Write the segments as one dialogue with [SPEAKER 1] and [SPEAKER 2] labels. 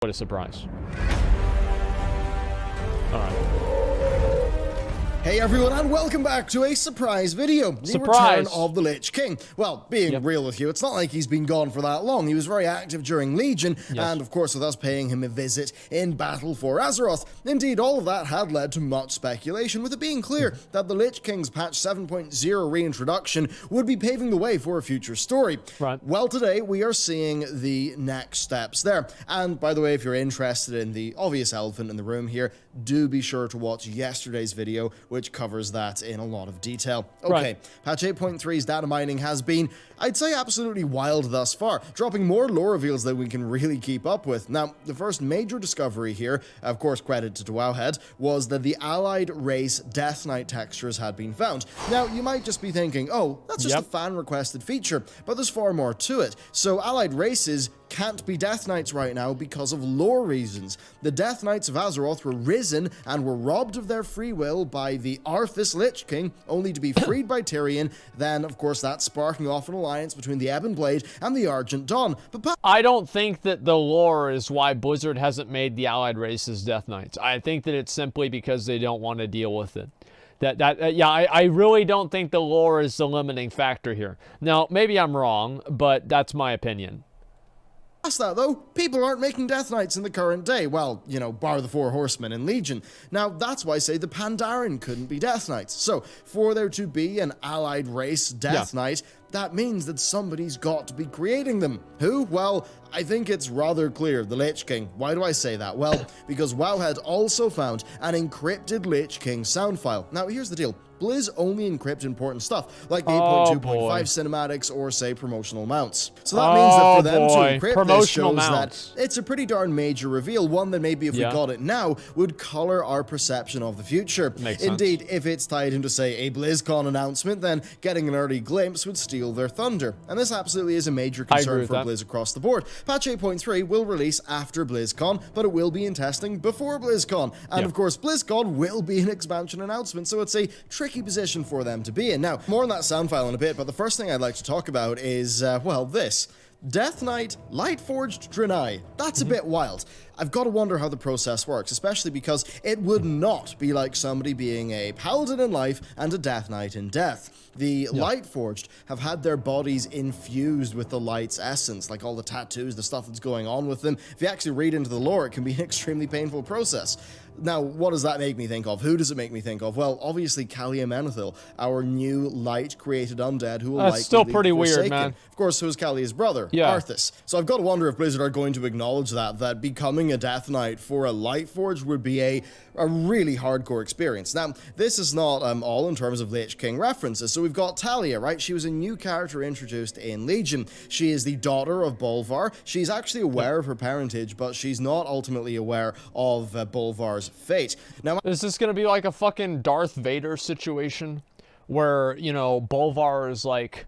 [SPEAKER 1] What a surprise. Alright.
[SPEAKER 2] Hey everyone, and welcome back to a surprise video. The
[SPEAKER 1] Surprise.
[SPEAKER 2] return of the Lich King. Well, being real with you, it's not like he's been gone for that long. He was very active during Legion, and of course with us paying him a visit in battle for Azeroth. Indeed, all of that had led to much speculation, with it being clear that the Lich King's patch 7.0 reintroduction would be paving the way for a future story.
[SPEAKER 1] Right.
[SPEAKER 2] Well, today we are seeing the next steps there. And by the way, if you're interested in the obvious elephant in the room here, do be sure to watch yesterday's video, which covers that in a lot of detail. Okay,
[SPEAKER 1] Right.
[SPEAKER 2] patch 8.3's data mining has been, I'd say, absolutely wild thus far, dropping more lore reveals than we can really keep up with. Now, the first major discovery here, of course credit to Wowhead, was that the allied race Death Knight textures had been found. Now, you might just be thinking, oh, that's just a fan-requested feature, but there's far more to it. So, allied races can't be Death Knights right now because of lore reasons. The Death Knights of Azeroth were risen and were robbed of their free will by the Arthas Lich King, only to be freed by Tyrion. Then, of course, that's sparking off an alliance between the Ebon Blade and the Argent Dawn. But
[SPEAKER 1] I don't think that the lore is why Blizzard hasn't made the allied races Death Knights. I think that it's simply because they don't want to deal with it. I really don't think the lore is the limiting factor here. Now, maybe I'm wrong, but that's my opinion.
[SPEAKER 2] past that, though, people aren't making Death Knights in the current day. Well, you know, bar the Four Horsemen in Legion. Now, that's why I say the Pandaren couldn't be Death Knights. So, for there to be an allied race Death Knight, that means that somebody's got to be creating them. Who? Well, I think it's rather clear, the Lich King. Why do I say that? Well, because Wowhead also found an encrypted Lich King sound file. Now, here's the deal. Blizz only encrypt important stuff, like the 8.2.5 cinematics or, say, promotional mounts. So that means that for them to encrypt this shows that it's a pretty darn major reveal, one that maybe if we got it now would color our perception of the future. Indeed, if it's tied into, say, a BlizzCon announcement, then getting an early glimpse would steal their thunder. And this absolutely is a major concern for Blizz across the board. Patch 8.3 will release after BlizzCon, but it will be in testing before BlizzCon. And of course, BlizzCon will be an expansion announcement, so it's a tricky position for them to be in. Now, more on that sound file in a bit, but the first thing I'd like to talk about is, well, this. Death Knight, Lightforged Draenei. That's a bit wild. I've got to wonder how the process works, especially because it would not be like somebody being a paladin in life and a Death Knight in death. The Lightforged have had their bodies infused with the light's essence, like all the tattoos, the stuff that's going on with them. If you actually read into the lore, it can be an extremely painful process. Now, what does that make me think of? Who does it make me think of? Well, obviously, Kalia Menethil, our new light-created undead who will likely
[SPEAKER 1] still
[SPEAKER 2] be
[SPEAKER 1] pretty
[SPEAKER 2] forsaken.
[SPEAKER 1] weird, man.
[SPEAKER 2] Of course, who's Kalia's brother, Arthas. So I've got to wonder if Blizzard are going to acknowledge that becoming a Death Knight for a Lightforged would be a really hardcore experience. Now, this is not all in terms of Lich King references. So we've got Talia, right? She was a new character introduced in Legion. She is the daughter of Bolvar. She's actually aware of her parentage, but she's not ultimately aware of Bolvar's fate. Now,
[SPEAKER 1] is this gonna be like a fucking Darth Vader situation where, you know, Bolvar is like,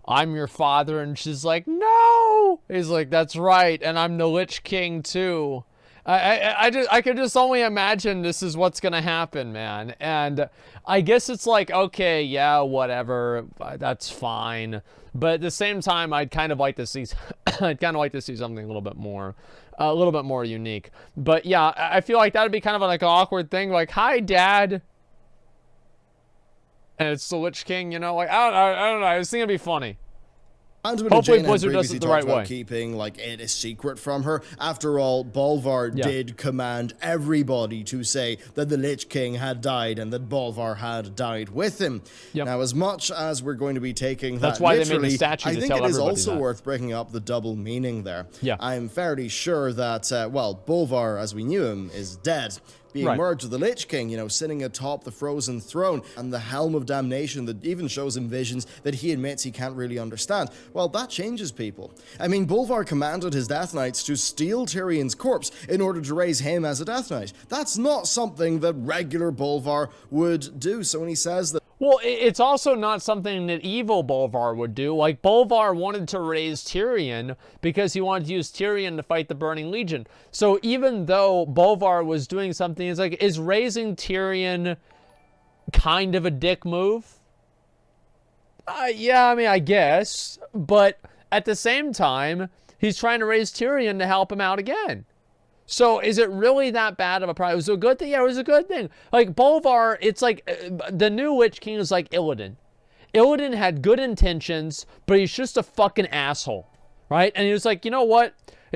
[SPEAKER 1] I'm your father, and she's like, no! He's like, that's right, and I'm the Lich King too. I could just only imagine this is what's gonna happen, man. And I guess it's like, okay, yeah, whatever, that's fine. But at the same time, I'd kind of like to see, I'd kind of like to see something a little bit more unique. But yeah, I feel like that would be kind of like an awkward thing, like, hi, Dad. And it's the Lich King, you know, like, I don't know, I was thinking it'd be funny.
[SPEAKER 2] Hopefully
[SPEAKER 1] Blizzard does it the right way.
[SPEAKER 2] Keeping like it a secret from her. After all, Bolvar did command everybody to say that the Lich King had died and that Bolvar had died with him. Now, as much as we're going to be taking that literally,
[SPEAKER 1] they made the statue
[SPEAKER 2] I
[SPEAKER 1] to
[SPEAKER 2] think
[SPEAKER 1] tell
[SPEAKER 2] it is
[SPEAKER 1] everybody
[SPEAKER 2] also
[SPEAKER 1] that.
[SPEAKER 2] worth bringing up the double meaning there. I'm fairly sure that, well, Bolvar, as we knew him, is dead. Being merged with the Lich King, you know, sitting atop the frozen throne and the Helm of Damnation that even shows him visions that he admits he can't really understand. Well, that changes people. I mean, Bolvar commanded his Death Knights to steal Tyrion's corpse in order to raise him as a Death Knight. That's not something that regular Bolvar would do. So when he says that...
[SPEAKER 1] Well, it's also not something that evil Bolvar would do. Like, Bolvar wanted to raise Tyrion because he wanted to use Tyrion to fight the Burning Legion. So even though Bolvar was doing something, it's like, is raising Tyrion kind of a dick move? Yeah, I mean, I guess. But at the same time, he's trying to raise Tyrion to help him out again. So is it really that bad of a problem? It was a good thing. Yeah, it was a good thing. Like Bolvar, it's like the new Lich King is like Illidan. Illidan had good intentions, but he's just a fucking asshole, right? And he was like, you know what?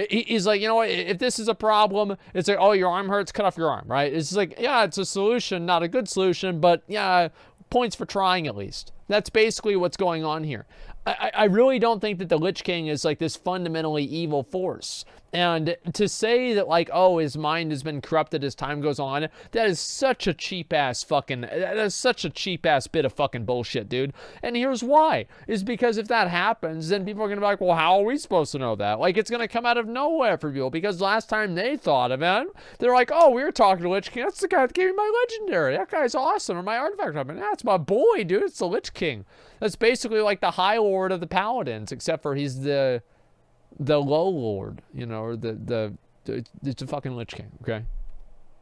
[SPEAKER 1] He's like, you know what? If this is a problem, it's like, oh, your arm hurts, cut off your arm, right? It's like, yeah, it's a solution, not a good solution, but yeah, points for trying at least. That's basically what's going on here. I really don't think that the Lich King is like this fundamentally evil force. And to say that like, oh, his mind has been corrupted as time goes on, that is such a cheap ass bit of fucking bullshit, dude. And here's why. Is because if that happens, then people are going to be like, well, how are we supposed to know that? Like, it's going to come out of nowhere for people, because last time they thought of it, they're like, oh, we were talking to Lich King. That's the guy that gave me my legendary. That guy's awesome. Or my artifact weapon. That's my boy, dude. It's the Lich King. That's basically like the High Lord of the Paladins, except for he's the Low Lord, you know, or it's a fucking Lich King, okay?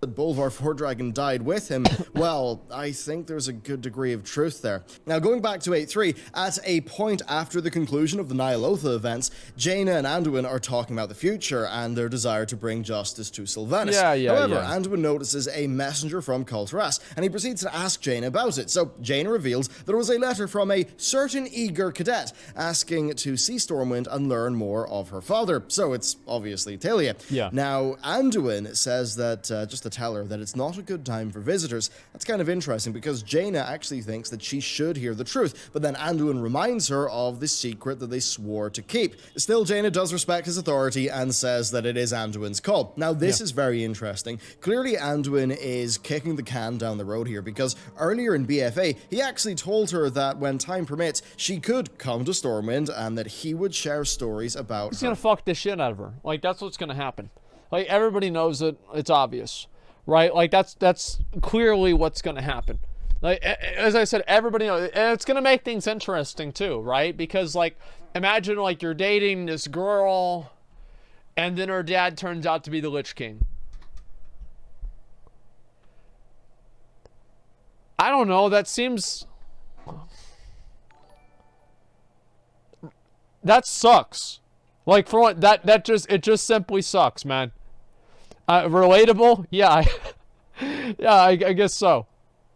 [SPEAKER 2] Bolvar Fordragon died with him, well, I think there's a good degree of truth there. Now, going back to 8.3, at a point after the conclusion of the Ny'alotha events, Jaina and Anduin are talking about the future and their desire to bring justice to Sylvanas. However, Anduin notices a messenger from Kulturas, and he proceeds to ask Jaina about it. So, Jaina reveals there was a letter from a certain eager cadet asking to see Stormwind and learn more of her father. So, it's obviously Talia. Now, Anduin says that, just to tell her that it's not a good time for visitors. That's kind of interesting, because Jaina actually thinks that she should hear the truth, but then Anduin reminds her of the secret that they swore to keep. Still, Jaina does respect his authority and says that it is Anduin's call. Now, this is very interesting. Clearly, Anduin is kicking the can down the road here, because earlier in BFA, he actually told her that when time permits, she could come to Stormwind and that he would share stories about her.
[SPEAKER 1] He's gonna fuck the shit out of her. Like, that's what's gonna happen. Like, everybody knows it. It's obvious. Right? Like, that's clearly what's going to happen. Like, as I said, everybody knows. And it's going to make things interesting, too, right? Because, like, imagine, like, you're dating this girl, and then her dad turns out to be the Lich King. I don't know. That seems... That sucks. Like, for what? It just simply sucks, man. Relatable? Yeah, I guess so.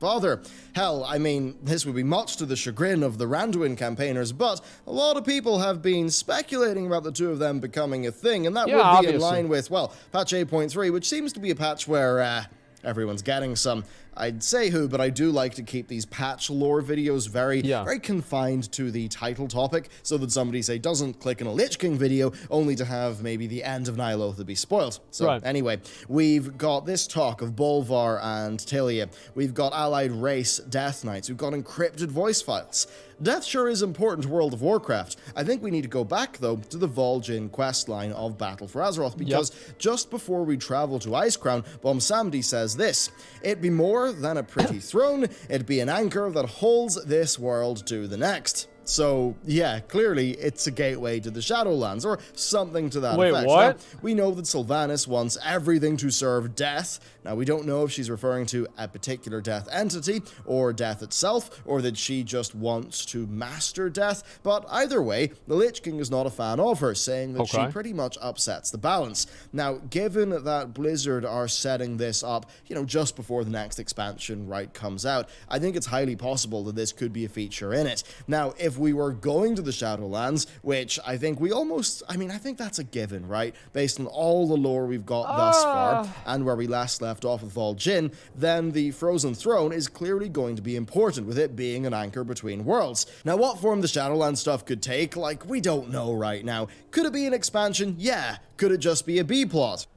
[SPEAKER 2] Father. Hell, I mean, this would be much to the chagrin of the Randuin campaigners, but a lot of people have been speculating about the two of them becoming a thing, and that would be in line with, well, patch 8.3, which seems to be a patch where, everyone's getting some. I'd say who, but I do like to keep these patch lore videos very confined to the title topic, so that somebody, say, doesn't click on a Lich King video, only to have maybe the end of Ny'alotha be spoiled. So, anyway, we've got this talk of Bolvar and Talia. We've got allied race Death Knights. We've got encrypted voice files. Death sure is important to World of Warcraft. I think we need to go back, though, to the Vol'jin questline of Battle for Azeroth, because just before we travel to Icecrown, Bomsamdi says this: "It be more than a pretty throne, it be an anchor that holds this world to the next." So, yeah, clearly it's a gateway to the Shadowlands, or something to that effect.
[SPEAKER 1] What?
[SPEAKER 2] Now, we know that Sylvanas wants everything to serve death. Now, we don't know if she's referring to a particular death entity, or death itself, or that she just wants to master death, but either way, the Lich King is not a fan of her, saying that she pretty much upsets the balance. Now, given that Blizzard are setting this up, you know, just before the next expansion comes out, I think it's highly possible that this could be a feature in it. Now, if we were going to the Shadowlands, which I think I think that's a given, right? Based on all the lore we've got thus far, and where we last left off with Vol'jin, then the Frozen Throne is clearly going to be important, with it being an anchor between worlds. Now, what form the Shadowlands stuff could take, like, we don't know right now. Could it be an expansion? Yeah. Could it just be a B-plot?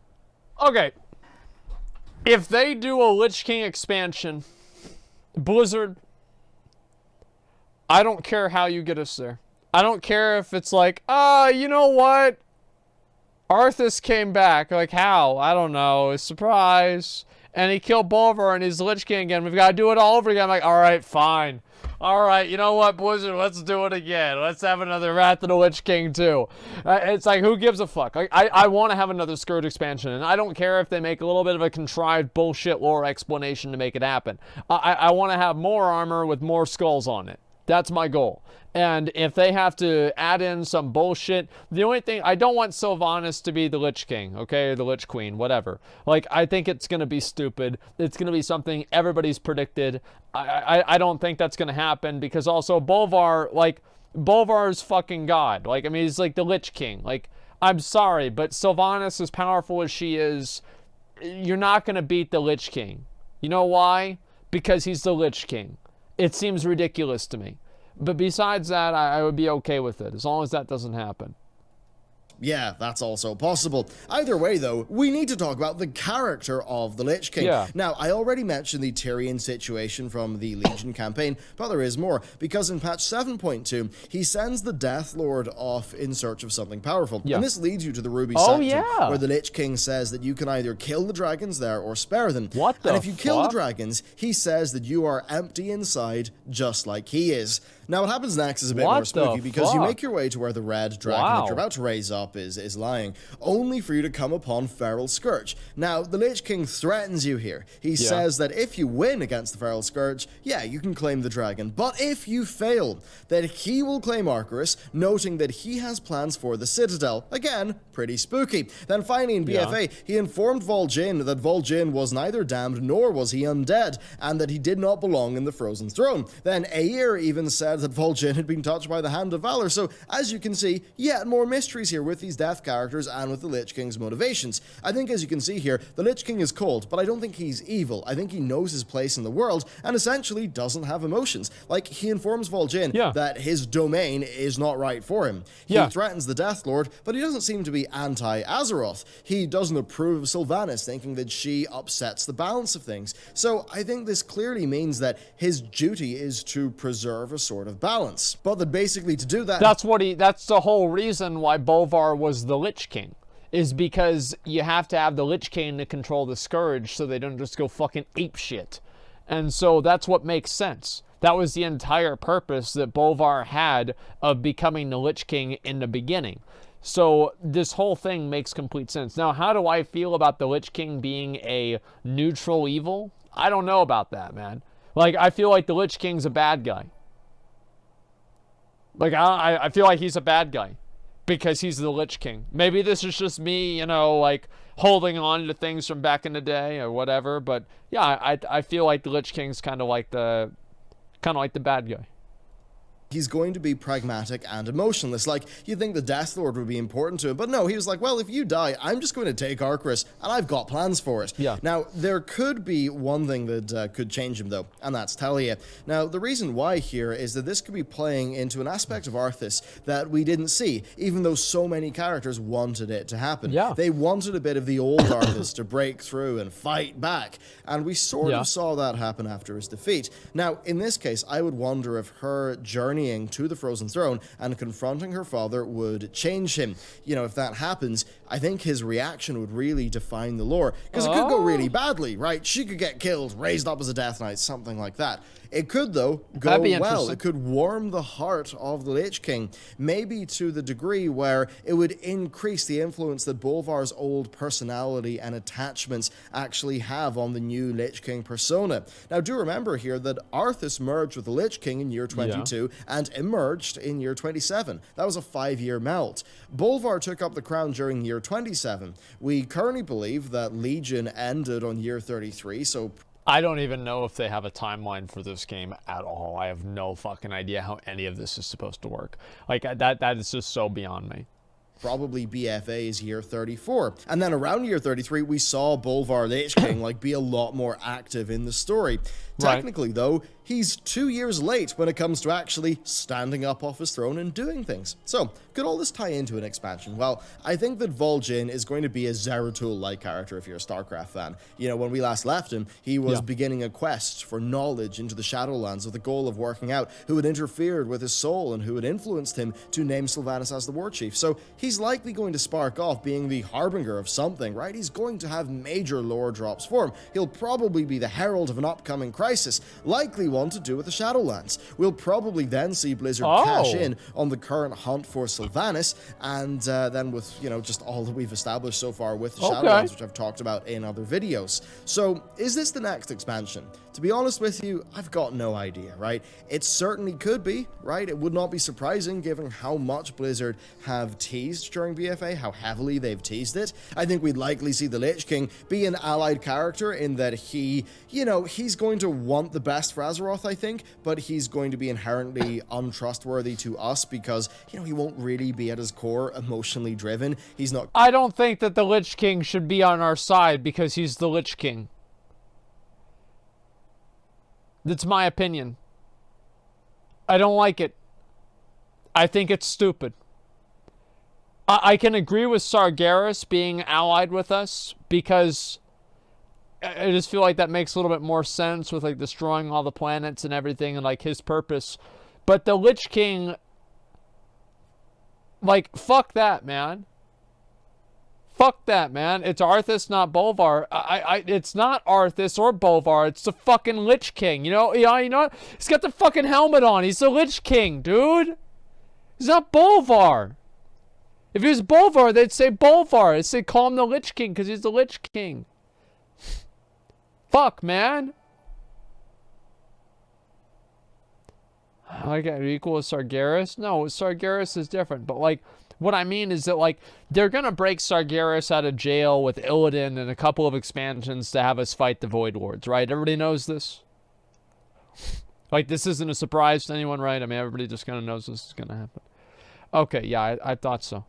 [SPEAKER 1] Okay. If they do a Lich King expansion, Blizzard, I don't care how you get us there. I don't care if it's like, you know what? Arthas came back. Like, how? I don't know. A surprise. And he killed Bolvar and he's Lich King again. We've got to do it all over again. I'm like, all right, fine. All right, you know what, Blizzard? Let's do it again. Let's have another Wrath of the Lich King, too. It's like, who gives a fuck? Like, I want to have another Scourge expansion, and I don't care if they make a little bit of a contrived bullshit lore explanation to make it happen. I want to have more armor with more skulls on it. That's my goal. And if they have to add in some bullshit, the only thing, I don't want Sylvanas to be the Lich King, okay, or the Lich Queen, whatever. Like, I think it's going to be stupid. It's going to be something everybody's predicted. I don't think that's going to happen, because also Bolvar, like, Bolvar's fucking God. Like, I mean, he's like the Lich King. Like, I'm sorry, but Sylvanas, as powerful as she is, you're not going to beat the Lich King. You know why? Because he's the Lich King. It seems ridiculous to me. But besides that, I would be okay with it, as long as that doesn't happen.
[SPEAKER 2] Yeah, that's also possible. Either way, though, we need to talk about the character of the Lich King.
[SPEAKER 1] Yeah.
[SPEAKER 2] Now, I already mentioned the Tyrion situation from the Legion campaign, but there is more, because in patch 7.2, he sends the Death Lord off in search of something powerful.
[SPEAKER 1] Yeah.
[SPEAKER 2] And this leads you to the Ruby
[SPEAKER 1] Oh,
[SPEAKER 2] Sanctum,
[SPEAKER 1] yeah.
[SPEAKER 2] where the Lich King says that you can either kill the dragons there or spare them.
[SPEAKER 1] What the
[SPEAKER 2] And if you kill the
[SPEAKER 1] fuck?
[SPEAKER 2] dragons, he says that you are empty inside, just like he is. Now, what happens next is a bit
[SPEAKER 1] What
[SPEAKER 2] more spooky,
[SPEAKER 1] the
[SPEAKER 2] because you
[SPEAKER 1] fuck?
[SPEAKER 2] make your way to where the red dragon that
[SPEAKER 1] Wow.
[SPEAKER 2] you're about to raise up is lying, only for you to come upon Feral Scourge. Now, the Lich King threatens you here. He says that if you win against the Feral Scourge, yeah, you can claim the dragon, but if you fail, that he will claim Arcturus, noting that he has plans for the Citadel. Again, pretty spooky. Then finally in BFA, he informed Vol'jin that Vol'jin was neither damned nor was he undead, and that he did not belong in the Frozen Throne. Then Aer even said that Vol'jin had been touched by the Hand of Valor. So, as you can see, yet more mysteries here with these death characters and with the Lich King's motivations. I think, as you can see here, the Lich King is cold, but I don't think he's evil. I think he knows his place in the world and essentially doesn't have emotions. Like, he informs Vol'jin that his domain is not right for him. He threatens the Death Lord, but he doesn't seem to be anti-Azeroth. He doesn't approve of Sylvanas, thinking that she upsets the balance of things. So I think this clearly means that his duty is to preserve a sort of balance. But that basically to do that...
[SPEAKER 1] That's the whole reason why Bolvar was the Lich King. Is because you have to have the Lich King to control the Scourge so they don't just go fucking apeshit. And so that's what makes sense. That was the entire purpose that Bolvar had of becoming the Lich King in the beginning. So this whole thing makes complete sense. Now, how do I feel about the Lich King being a neutral evil? I don't know about that, man. Like, I feel like the Lich King's a bad guy. Like, I feel like he's a bad guy because he's the Lich King. Maybe this is just me, you know, like, holding on to things from back in the day or whatever. But, yeah, I feel like the Lich King's kind of like the bad guy.
[SPEAKER 2] He's going to be pragmatic and emotionless. Like, you'd think the Death Lord would be important to him, but no, he was like, well, if you die, I'm just going to take Arcturus, and I've got plans for it.
[SPEAKER 1] Yeah.
[SPEAKER 2] Now, there could be one thing that could change him, though, and that's Talia. Now, the reason why here is that this could be playing into an aspect of Arthas that we didn't see, even though so many characters wanted it to happen.
[SPEAKER 1] Yeah.
[SPEAKER 2] They wanted a bit of the old Arthas to break through and fight back, and we sort of saw that happen after his defeat. Now, in this case, I would wonder if her journeying to the Frozen Throne and confronting her father would change him. You know, if that happens, I think his reaction would really define the lore, because it could go really badly, right? She could get killed, raised up as a Death Knight, something like that. It could, though, go well. It could warm the heart of the Lich King, maybe to the degree where it would increase the influence that Bolvar's old personality and attachments actually have on the new Lich King persona. Now, do remember here that Arthas merged with the Lich King in year 22 and emerged in year 27. That was a 5-year melt. Bolvar took up the crown during year 27. We currently believe that Legion ended on year 33, so...
[SPEAKER 1] I don't even know if they have a timeline for this game at all. I have no fucking idea how any of this is supposed to work. Like, that is just so beyond me.
[SPEAKER 2] Probably BFA's year 34. And then around year 33, we saw Bolvar Lich King, like, be a lot more active in the story. Technically, though, he's 2 years late when it comes to actually standing up off his throne and doing things. So, could all this tie into an expansion? Well, I think that Vol'jin is going to be a Zeratul-like character if you're a StarCraft fan. You know, when we last left him, he was beginning a quest for knowledge into the Shadowlands with the goal of working out who had interfered with his soul and who had influenced him to name Sylvanas as the War Chief. So, he's likely going to spark off being the harbinger of something, right? He's going to have major lore drops for him. He'll probably be the herald of an upcoming crisis, likely one to do with the Shadowlands. We'll probably then see Blizzard cash in on the current hunt for Sylvanas, and then with, you know, just all that we've established so far with the Shadowlands, which I've talked about in other videos. So, is this the next expansion? To be honest with you, I've got no idea, right? It certainly could be, right? It would not be surprising given how much Blizzard have teased during BFA, how heavily they've teased it. I think we'd likely see the Lich King be an allied character in that he, you know, he's going to want the best for Azeroth, I think, but he's going to be inherently untrustworthy to us because, you know, he won't really be at his core emotionally driven. He's not...
[SPEAKER 1] I don't think that the Lich King should be on our side because he's the Lich King. That's my opinion. I don't like it. I think it's stupid. I can agree with Sargeras being allied with us because I just feel like that makes a little bit more sense with like destroying all the planets and everything and like his purpose. But the Lich King, like, fuck that, man. Fuck that, man. It's Arthas, not Bolvar. It's not Arthas or Bolvar. It's the fucking Lich King. You know what? He's got the fucking helmet on. He's the Lich King, dude. He's not Bolvar. If he was Bolvar, they'd say Bolvar. They'd say call him the Lich King because he's the Lich King. Fuck, man. Like, equal with Sargeras? No, Sargeras is different. But, like, what I mean is that, like, they're going to break Sargeras out of jail with Illidan and a couple of expansions to have us fight the Void Lords, right? Everybody knows this? Like, this isn't a surprise to anyone, right? I mean, everybody just kind of knows this is going to happen. Okay, yeah, I thought so.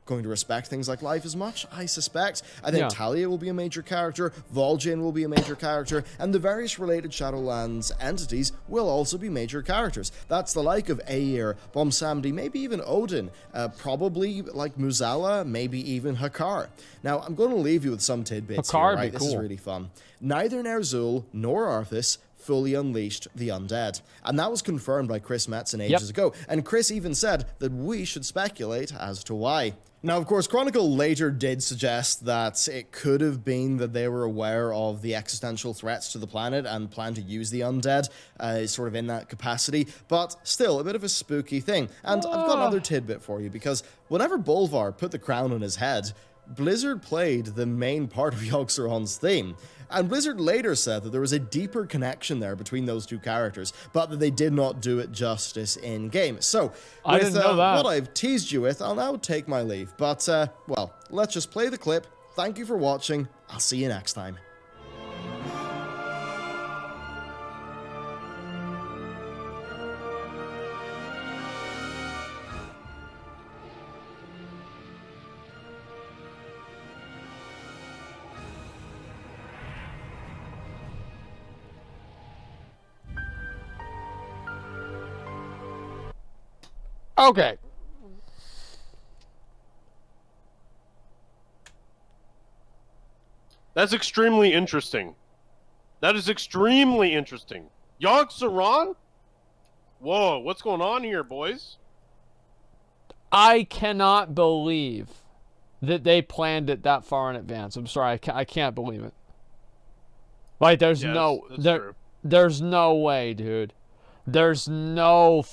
[SPEAKER 2] Going to respect things like life as much, I suspect. I think Talia will be a major character, Vol'jin will be a major character, and the various related Shadowlands entities will also be major characters. That's the like of Aegir, Bomsamdi, maybe even Odin, probably like Muzala, maybe even Hakar. Now, I'm going to leave you with some tidbits here, right? This is really fun. Neither Ner'zhul nor Arthas fully unleashed the undead. And that was confirmed by Chris Metzen ages ago. And Chris even said that we should speculate as to why. Now, of course, Chronicle later did suggest that it could have been that they were aware of the existential threats to the planet and planned to use the undead sort of in that capacity, but still a bit of a spooky thing. And I've got another tidbit for you, because whenever Bolvar put the crown on his head, Blizzard played the main part of Yogg-Saron's theme. And Blizzard later said that there was a deeper connection there between those two characters, but that they did not do it justice in-game. So, with what I've teased you with, I'll now take my leave. But, well, let's just play the clip. Thank you for watching. I'll see you next time.
[SPEAKER 1] Okay.
[SPEAKER 3] That's extremely interesting. That is extremely interesting. Yogg-Saron? Whoa, what's going on here, boys?
[SPEAKER 1] I cannot believe that they planned it that far in advance. I'm sorry, I can't believe it. Like, there's there's no way, dude. There's no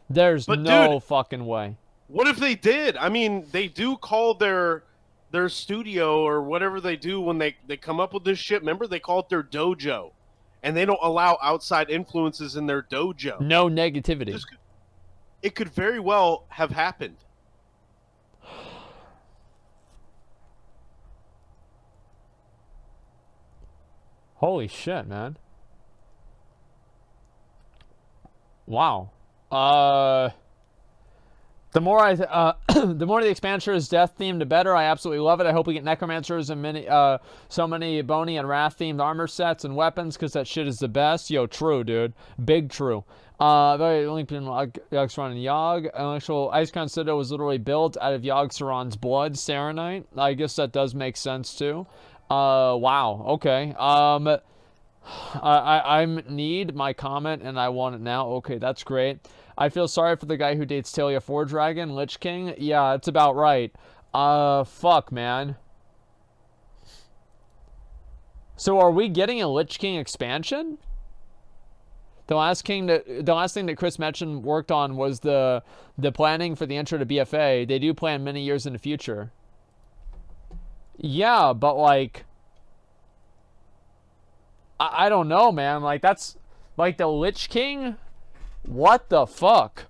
[SPEAKER 1] There's no fucking way.
[SPEAKER 3] What if they did? I mean, they do call their studio or whatever they do when they come up with this shit. Remember, they call it their dojo. And they don't allow outside influences in their dojo.
[SPEAKER 1] No negativity.
[SPEAKER 3] It could very well have happened.
[SPEAKER 1] Holy shit, man. Wow. The more the more the expansion is death themed, the better. I absolutely love it. I hope we get necromancers and so many bony and wrath themed armor sets and weapons, because that shit is the best. Yo, true, dude. Big true. Very linked in Yogg-Saron and Yogg. Actual Icecrown Citadel was literally built out of Yogg-Saron's blood, Serenite. I guess that does make sense too. Wow. Okay. I need my comment and I want it now. Okay, that's great. I feel sorry for the guy who dates Talia 4 Dragon, Lich King. Yeah, that's about right. Fuck, man. So are we getting a Lich King expansion? The last thing that Chris Metzen worked on was the planning for the intro to BFA. They do plan many years in the future. Yeah, but like, I don't know, man. Like, that's like the Lich King. What the fuck?